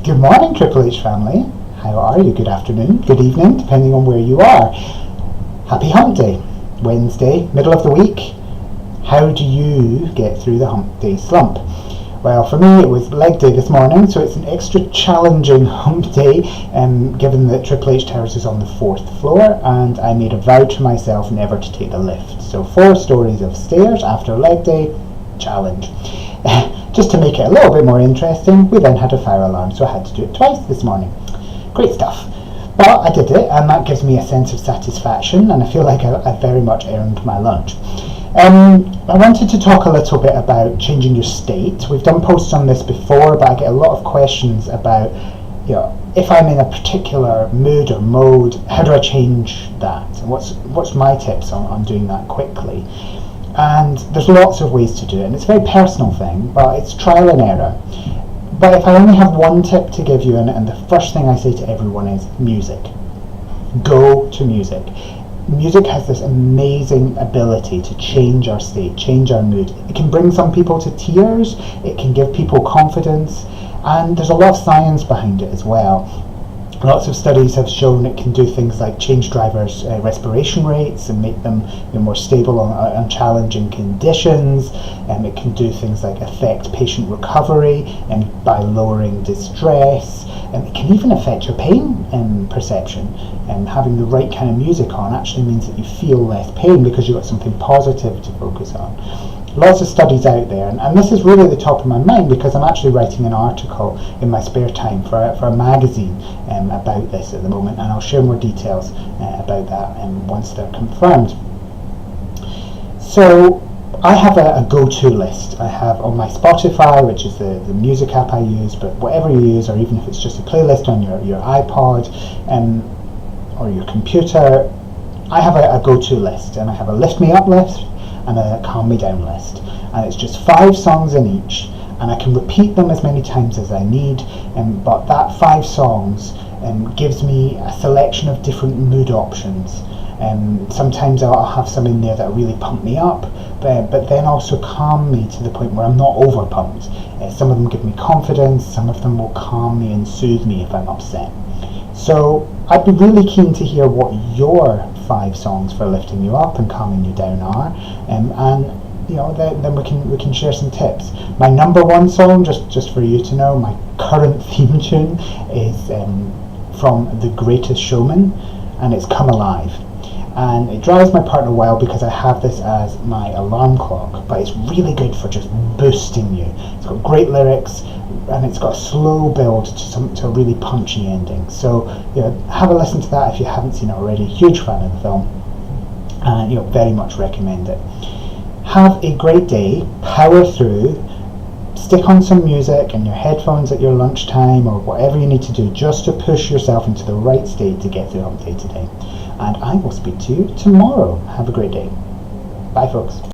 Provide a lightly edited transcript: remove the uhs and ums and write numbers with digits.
Good morning, Triple H family. How are you? Good afternoon, good evening, depending on where you are. Happy Hump Day. Wednesday, middle of the week. How do you get through the Hump Day slump? Well, for me, it was leg day this morning, so it's an extra challenging hump day, given that Triple H Towers is on the 4th floor, and I made a vow to myself never to take the lift. So 4 stories of stairs after leg day, challenge. Just to make it a little bit more interesting, we then had a fire alarm, so I had to do it twice this morning. Great stuff. But I did it, and that gives me a sense of satisfaction, and I feel like I very much earned my lunch. I wanted to talk a little bit about changing your state. We've done posts on this before, but I get a lot of questions about, if I'm in a particular mood or mode, how do I change that? And what's my tips on doing that quickly? And there's lots of ways to do it, and it's a very personal thing, but it's trial and error. But if I only have one tip to give you, and the first thing I say to everyone is music. Go to music. Music has this amazing ability to change our state, change our mood. It can bring some people to tears, it can give people confidence, and there's a lot of science behind it as well. Lots of studies have shown it can do things like change drivers' respiration rates and make them more stable on challenging conditions. It can do things like affect patient recovery by lowering distress. It can even affect your pain perception. Having the right kind of music on actually means that you feel less pain because you've got something positive to focus on. Lots of studies out there, and this is really at the top of my mind because I'm actually writing an article in my spare time for a magazine about this at the moment, and I'll share more details about that once they're confirmed. So I have a go-to list. I have on my Spotify, which is the music app I use, but whatever you use, or even if it's just a playlist on your iPod or your computer, I have a go-to list, and I have a lift me up list and a calm me down list, and it's just 5 songs in each, and I can repeat them as many times as I need, but that 5 songs gives me a selection of different mood options. Sometimes I'll have some in there that really pump me up, but then also calm me to the point where I'm not over pumped. Some of them give me confidence, some of them will calm me and soothe me if I'm upset. So I'd be really keen to hear what your 5 songs for lifting you up and calming you down are, and then we can share some tips. My number 1 song, just for you to know, my current theme tune is from The Greatest Showman, and it's Come Alive. And it drives my partner wild because I have this as my alarm clock, but it's really good for just boosting you. It's got great lyrics, and it's got a slow build to a really punchy ending. So have a listen to that if you haven't seen it already. Huge fan of the film, and very much recommend it. Have a great day, power through, stick on some music and your headphones at your lunchtime or whatever you need to do just to push yourself into the right state to get through Hump Day today. And I will speak to you tomorrow. Have a great day. Bye, folks.